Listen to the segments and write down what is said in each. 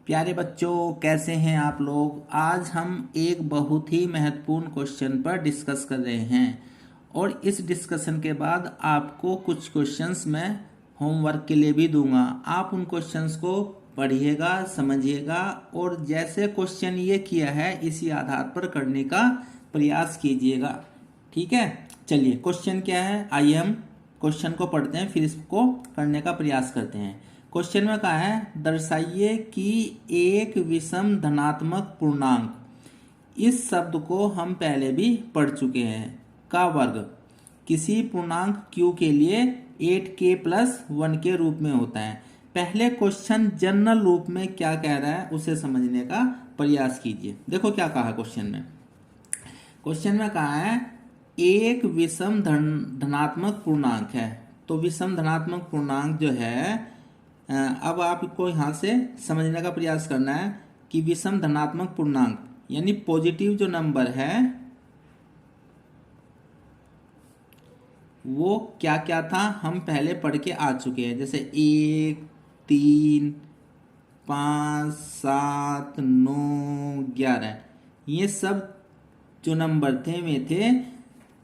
प्यारे बच्चों, कैसे हैं आप लोग। आज हम एक बहुत ही महत्वपूर्ण क्वेश्चन पर डिस्कस कर रहे हैं और इस डिस्कशन के बाद आपको कुछ क्वेश्चंस मैं होमवर्क के लिए भी दूंगा। आप उन क्वेश्चंस को पढ़िएगा, समझिएगा और जैसे क्वेश्चन ये किया है इसी आधार पर करने का प्रयास कीजिएगा। ठीक है, चलिए क्वेश्चन क्या है, आइए हम क्वेश्चन को पढ़ते हैं फिर इसको करने का प्रयास करते हैं। क्वेश्चन में कहा है, दर्शाइए कि एक विषम धनात्मक पूर्णांक, इस शब्द को हम पहले भी पढ़ चुके हैं, का वर्ग किसी पूर्णांक q के लिए 8k+1 के रूप में होता है। पहले क्वेश्चन जनरल रूप में क्या कह रहा है उसे समझने का प्रयास कीजिए। देखो क्या कहा क्वेश्चन में। क्वेश्चन में कहा है एक विषम धनात्मक पूर्णांक है। तो विषम धनात्मक पूर्णांक जो है, अब आपको यहाँ से समझने का प्रयास करना है कि विषम धनात्मक पूर्णांक यानी पॉजिटिव जो नंबर है वो क्या क्या था हम पहले पढ़ के आ चुके हैं। जैसे 1, 3, 5, 7, 9, 11, ये सब जो नंबर थे वे थे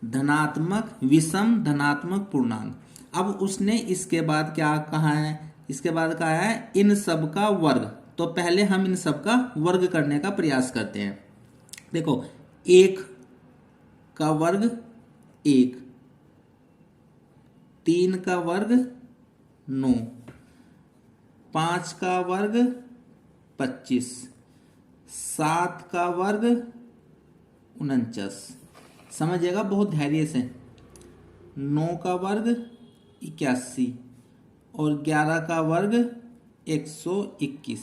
धनात्मक विषम धनात्मक पूर्णांक। अब उसने इसके बाद क्या कहा है, इसके बाद कहा है इन सब का वर्ग। तो पहले हम इन सब का वर्ग करने का प्रयास करते हैं। देखो, 1 का वर्ग 1, 3 का वर्ग 9, 5 का वर्ग 25, 7 का वर्ग 49। समझिएगा बहुत धैर्य से। 9 का वर्ग 81 और 11 का वर्ग 121।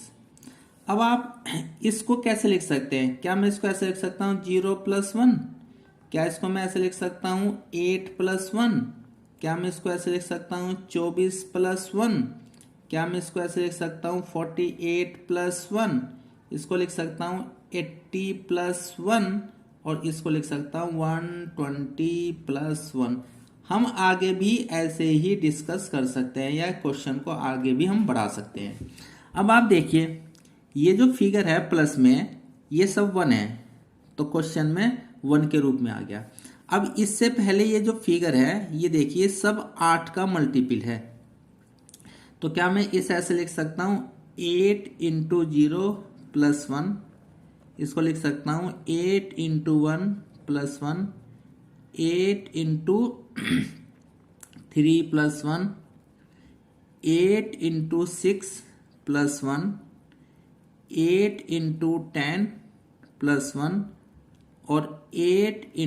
अब आप इसको कैसे लिख सकते हैं? क्या मैं इसको ऐसे लिख सकता हूँ 0+1? क्या इसको मैं ऐसे लिख सकता हूँ 8+1? क्या मैं इसको ऐसे लिख सकता हूँ 24+1? क्या मैं इसको ऐसे लिख सकता हूँ 48+1? इसको लिख सकता हूँ 80+1 और इसको लिख सकता हूँ 120+1। हम आगे भी ऐसे ही डिस्कस कर सकते हैं या क्वेश्चन को आगे भी हम बढ़ा सकते हैं। अब आप देखिए, ये जो फिगर है प्लस में ये सब 1 है, तो क्वेश्चन में 1 के रूप में आ गया। अब इससे पहले ये जो फिगर है ये देखिए सब 8 का मल्टीपल है। तो क्या मैं इस ऐसे लिख सकता हूँ 8 × 0+1, इसको लिख सकता हूँ 8 × 1+1, 8 × 3+1, 8 × 6+1, 8 × 10+1 और 8 ×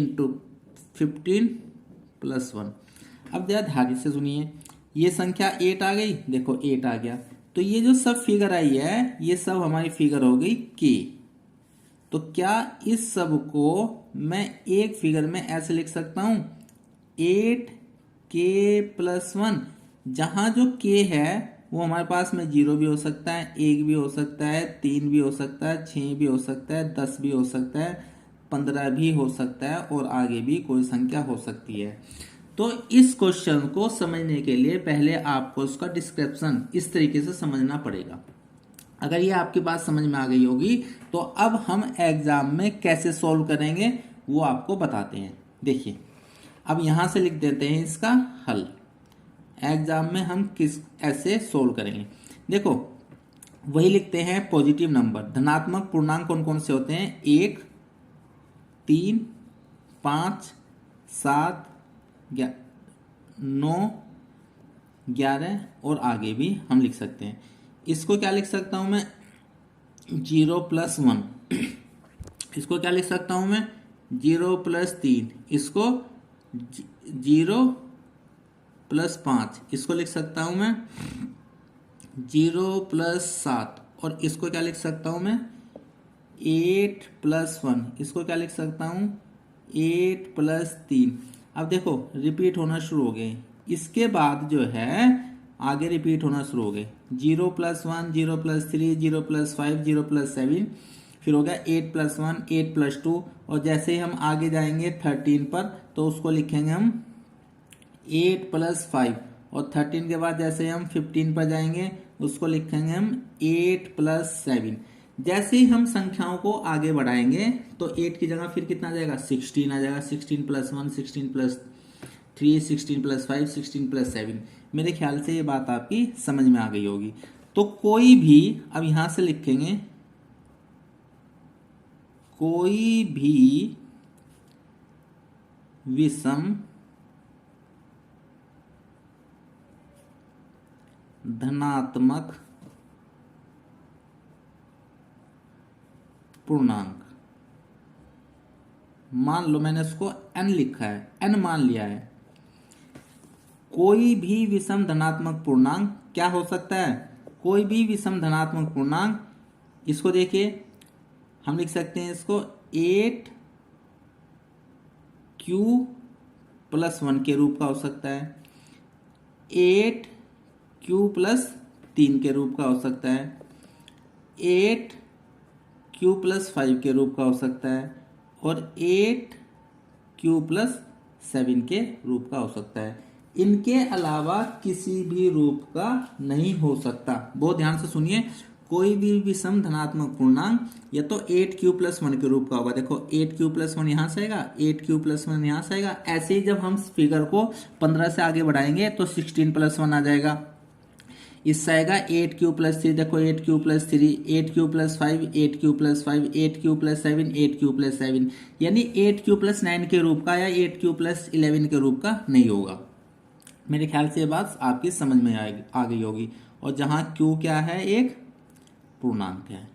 15+1। अब जरा ध्यान से सुनिए, ये संख्या 8 आ गई, देखो 8 आ गया। तो ये जो सब फिगर आई है ये सब हमारी फिगर हो गई k। तो क्या इस सब को मैं एक फिगर में ऐसे लिख सकता हूं 8k+1, जहां जो k है वो हमारे पास में 0 भी हो सकता है, 1 भी हो सकता है, 3 भी हो सकता है, 6 भी हो सकता है, 10 भी हो सकता है, 15 भी हो सकता है और आगे भी कोई संख्या हो सकती है। तो इस क्वेश्चन को समझने के लिए पहले आपको उसका डिस्क्रिप्शन इस तरीके से समझना पड़ेगा। अगर ये आपकी बात समझ में आ गई होगी तो अब हम एग्जाम में कैसे सॉल्व करेंगे वो आपको बताते हैं। देखिए, अब यहां से लिख देते हैं इसका हल। एग्जाम में हम किस ऐसे सॉल्व करेंगे, देखो वही लिखते हैं पॉजिटिव नंबर। धनात्मक पूर्णांक कौन कौन से होते हैं? 1, 3, 5, 7, 9, 11 और आगे भी हम लिख सकते हैं। इसको क्या लिख सकता हूं मैं 0+1, इसको क्या लिख सकता हूं मैं 0+3, इसको 0+5, इसको लिख सकता हूं मैं 0+7 और इसको क्या लिख सकता हूं मैं 8+1, इसको क्या लिख सकता हूं 8+3। अब देखो रिपीट होना शुरू हो गए, इसके बाद जो है आगे रिपीट होना शुरू हो गए 0+1, 0+3, 0+5, 0+7, फिर हो गया 8+1, 8+2 और जैसे ही हम आगे जाएंगे 13 पर तो उसको लिखेंगे हम 8+5 और 13 के बाद जैसे हम 15 पर जाएंगे उसको लिखेंगे हम 8 + 7। जैसे ही हम संख्याओं को आगे बढ़ाएंगे तो 8 की जगह फिर कितना आ जाएगा, 16 आ जाएगा। 16 + 1, 16 + 3, 16 + 5, 16 + 7। मेरे ख्याल से ये बात आपकी समझ में आ गई होगी। तो कोई भी, अब यहां से लिखेंगे, कोई भी विषम धनात्मक पूर्णांक, मान लो मैंने इसको n लिखा है, n मान लिया है। कोई भी विषम धनात्मक पूर्णांक क्या हो सकता है, कोई भी विषम धनात्मक पूर्णांक, इसको देखिए हम लिख सकते हैं इसको 8q + 1 के रूप का हो सकता है, 8q + 3 के रूप का हो सकता है, 8q + 5 के रूप का हो सकता है, और 8q + 7 के रूप का हो सकता है। इनके अलावा किसी भी रूप का नहीं हो सकता। बहुत ध्यान से सुनिए, कोई भी विषम धनात्मक पूर्णांक या तो 8q + 1 के रूप का होगा। देखो 8q + 1 यहां से आएगा, 8q + 1 यहां से आएगा। ऐसे ही जब हम फिगर को 15 से आगे बढ़ाएंगे तो 16 + 1 आ जाएगा। इससे आएगा 8q + 3, देखो 8q + 3, 8q + 5, 8q + 5, 8q + 7, 8q + 7, यानी 8q + 9 के रूप का या 8q + 11 के रूप का नहीं होगा। मेरे ख्याल से ये बात आपकी समझ में आ गई होगी। और जहां q क्या है, एक पूर्णांक है।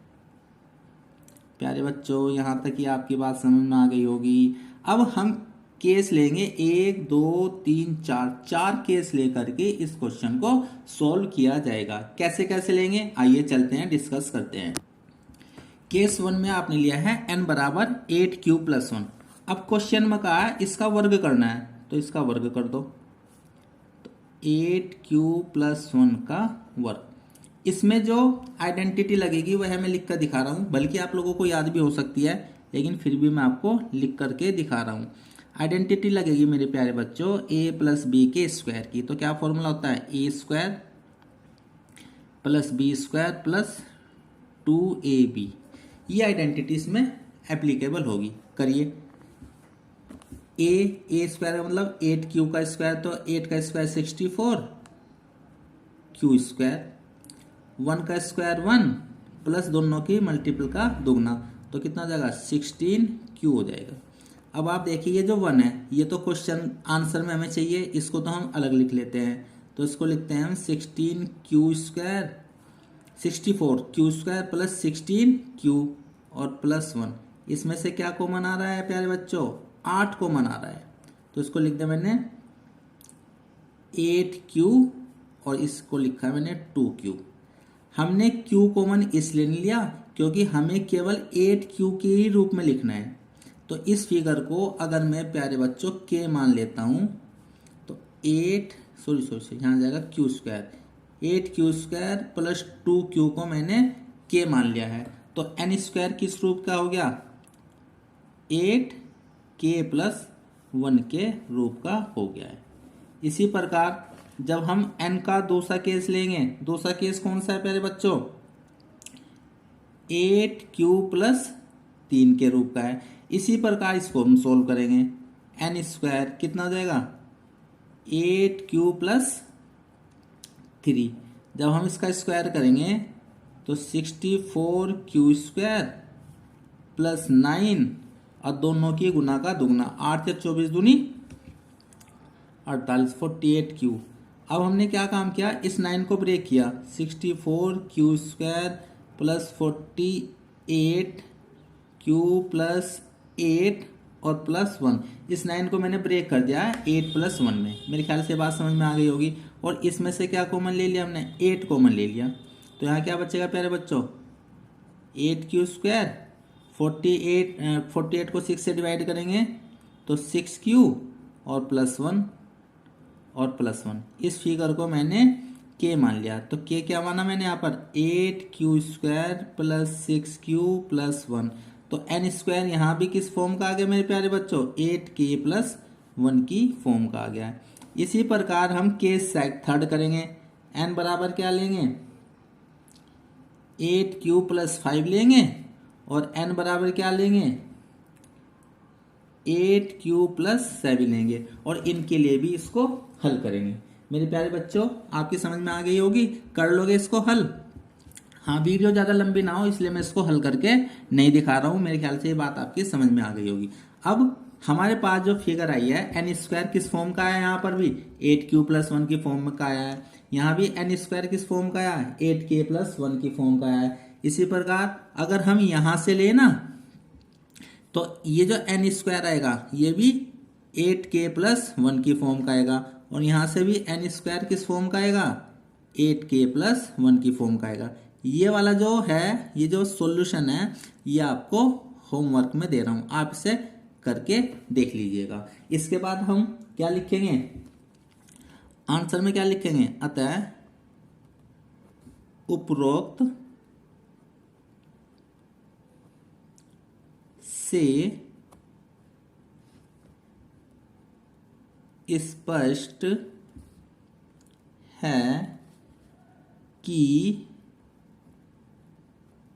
प्यारे बच्चों, यहां तक ही आपकी बात समझ में आ गई होगी। अब हम केस लेंगे 1, 2, 3, 4, 4 केस लेकर के इस क्वेश्चन को सॉल्व किया जाएगा। कैसे कैसे लेंगे, आइए चलते हैं, डिस्कस करते हैं। केस 1 में आपने लिया है n = 8q + 1। अब क्वेश्चन में कहा है इसका वर्ग करना है, तो इसका वर्ग कर दो, तो 8q + 1 का वर्ग। इसमें जो आइडेंटिटी लगेगी वह मैं लिख कर दिखा रहा हूं, बल्कि आप लोगों को याद भी हो सकती है, लेकिन फिर भी मैं आपको लिख करके दिखा रहा हूं। आइडेंटिटी लगेगी मेरे प्यारे बच्चों a + b के स्क्वायर की। तो क्या फॉर्मूला होता है, a² + b² + 2ab। ये आइडेंटिटी इसमें एप्लीकेबल होगी। करिए, a² का मतलब 8q का स्क्वायर, तो 8 का स्क्वायर 64, q², 1 का स्क्वायर 1 प्लस दोनों की मल्टीपल का दुगना, तो कितना हो जाएगा, 16q हो जाएगा। अब आप देखिए ये जो 1 है ये तो क्वेश्चन आंसर में हमें चाहिए, इसको तो हम अलग लिख लेते हैं। तो इसको लिखते हैं हम 16q² 64q² + 16q और +1। इसमें से क्या कॉमन आ रहा है प्यारे बच्चों, 8 कॉमन आ रहा है। तो इसको लिख दिया मैंने 8q और इसको लिखा है मैंने 2q। हमने q कॉमन इसलिए नहीं लिया क्योंकि हमें केवल 8q के ही रूप में लिखना है। तो इस फिगर को अगर मैं प्यारे बच्चों k मान लेता हूं तो 8 सॉरी यहाँ जाएगा q², 8q² + 2q को मैंने k मान लिया है। तो n² किस रूप का हो गया, 8k + 1 के रूप का हो गया है। इसी प्रकार जब हम n का दूसरा केस लेंगे, दूसरा केस कौन सा है प्यारे बच्चों, 8q + 3 के रूप का है। इसी प्रकार इसको हम सोल्व करेंगे, n² कितना हो जाएगा, 8q + 3। जब हम इसका स्क्वायर करेंगे तो 64q² + 9 और दोनों की गुना का दुगना, 8 या 24 दूनी 48, 48q। अब हमने क्या काम किया, इस 9 को ब्रेक किया, 64q² + 48q + 8 और +1। इस 9 को मैंने ब्रेक कर दिया है 8 + 1 में। मेरे ख्याल से बात समझ में आ गई होगी। और इसमें से क्या कॉमन ले लिया हमने, 8 कॉमन ले लिया। तो यहाँ क्या बचेगा प्यारे बच्चों, 8q², 48 को 6 से डिवाइड करेंगे तो 6q और +1 और +1। इस फिगर को मैंने k मान लिया। तो k क्या माना मैंने यहाँ पर, 8q² + 6q + 1। तो n² यहाँ भी किस फॉर्म का आ गया मेरे प्यारे बच्चों, 8k + 1 की फॉर्म का आ गया। इसी प्रकार हम केस थर्ड करेंगे, n बराबर क्या लेंगे, 8q प्लस 5 लेंगे और n बराबर क्या लेंगे 8q प्लस 7 लेंगे और इनके लिए भी इसको हल करेंगे। मेरे प्यारे बच्चों, आपकी समझ में आ गई होगी, कर लोगे इसको हल। हाँ, वीडियो ज़्यादा लंबी ना हो इसलिए मैं इसको हल करके नहीं दिखा रहा हूँ। मेरे ख्याल से ये बात आपकी समझ में आ गई होगी। अब हमारे पास जो फिगर आई है एन स्क्वायर किस फॉर्म का है, यहाँ पर भी 8q प्लस 1 की फॉर्म का आया है, यहाँ भी एन स्क्वायर किस फॉर्म का आया है 8k प्लस 1 की फॉर्म का आया है। इसी प्रकार अगर हम यहाँ से ले ना तो ये जो एन स्क्वायर आएगा ये भी 8k प्लस 1 की फॉर्म का आएगा और यहाँ से भी एन स्क्वायर किस फॉर्म का आएगा 8k प्लस 1 की फॉर्म का आएगा। ये वाला जो है, ये जो सॉल्यूशन है, ये आपको होमवर्क में दे रहा हूँ, आप इसे करके देख लीजिएगा। इसके बाद हम क्या लिखेंगे, आंसर में क्या लिखेंगे, अतः उपरोक्त से स्पष्ट है कि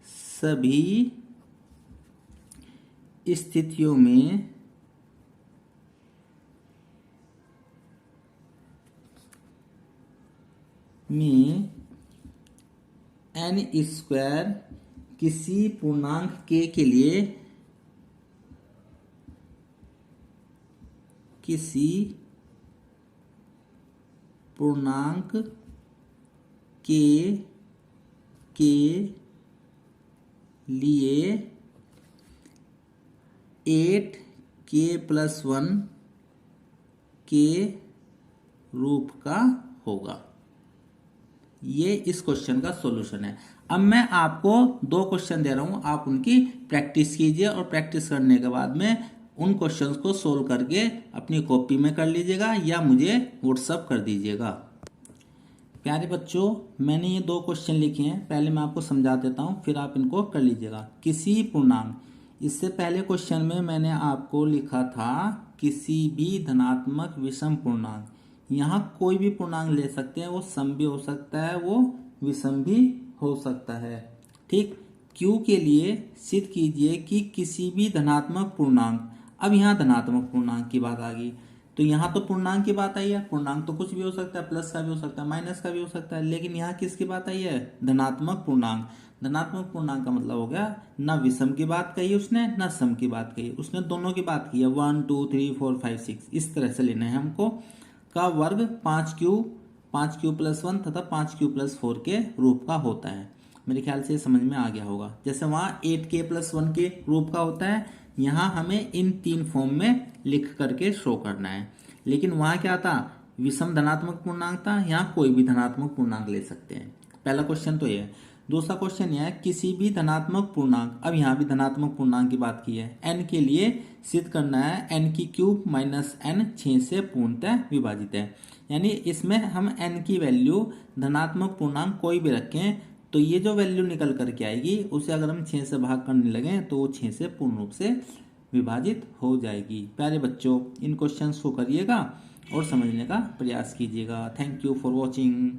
सभी स्थितियों में एन स्क्वायर किसी पूर्णांक k के लिए किसी पूर्णांक k के लिए 8k प्लस 1 के रूप का होगा। ये इस क्वेश्चन का सॉल्यूशन है। अब मैं आपको दो क्वेश्चन दे रहा हूं, आप उनकी प्रैक्टिस कीजिए और प्रैक्टिस करने के बाद में उन क्वेश्चंस को सोल्व करके अपनी कॉपी में कर लीजिएगा या मुझे व्हाट्सअप कर दीजिएगा। प्यारे बच्चों, मैंने ये दो क्वेश्चन लिखे हैं, पहले मैं आपको समझा देता हूँ फिर आप इनको कर लीजिएगा। किसी पूर्णांक, इससे पहले क्वेश्चन में मैंने आपको लिखा था किसी भी धनात्मक विषम पूर्णांक। यहाँ कोई भी पूर्णांक ले सकते हैं, वो सम भी हो सकता है, वो विषम भी हो सकता है। ठीक, Q के लिए सिद्ध कीजिए कि किसी भी धनात्मक पूर्णांक, अब यहाँ धनात्मक पूर्णांक की बात आ गई तो यहाँ तो पूर्णांक की बात आई है, पूर्णांक तो कुछ भी हो सकता है, प्लस का भी हो सकता है, माइनस का भी हो सकता है, लेकिन यहाँ किसकी बात आई है, धनात्मक पूर्णांक। धनात्मक पूर्णांक का मतलब हो गया ना विषम की बात कही उसने ना सम की बात कही, उसने दोनों की बात की है। 1 2 3 4 5 6 इस तरह से लेना है हमको। का वर्ग 5q प्लस 1 तथा 5q प्लस 4 के रूप का होता है। मेरे ख्याल से समझ में आ गया होगा। जैसे वहाँ 8k प्लस 1 के रूप का होता है, यहाँ हमें इन तीन फॉर्म में लिख करके शो करना है। लेकिन वहाँ क्या था, विषम धनात्मक पूर्णांक था, यहाँ कोई भी धनात्मक पूर्णांक ले सकते हैं। पहला क्वेश्चन तो ये है। दूसरा क्वेश्चन यह है किसी भी धनात्मक पूर्णांक, अब यहाँ भी धनात्मक पूर्णांक की बात की है, n के लिए सिद्ध करना है n की क्यूब माइनस n 6 से पूर्णतः विभाजित है। यानी इसमें हम n की वैल्यू धनात्मक पूर्णांक कोई भी रखें तो ये जो वैल्यू निकल करके आएगी उसे अगर हम 6 से भाग करने लगे तो वो 6 से पूर्ण रूप से विभाजित हो जाएगी। प्यारे बच्चों, इन क्वेश्चंस को करिएगा और समझने का प्रयास कीजिएगा। Thank you for watching.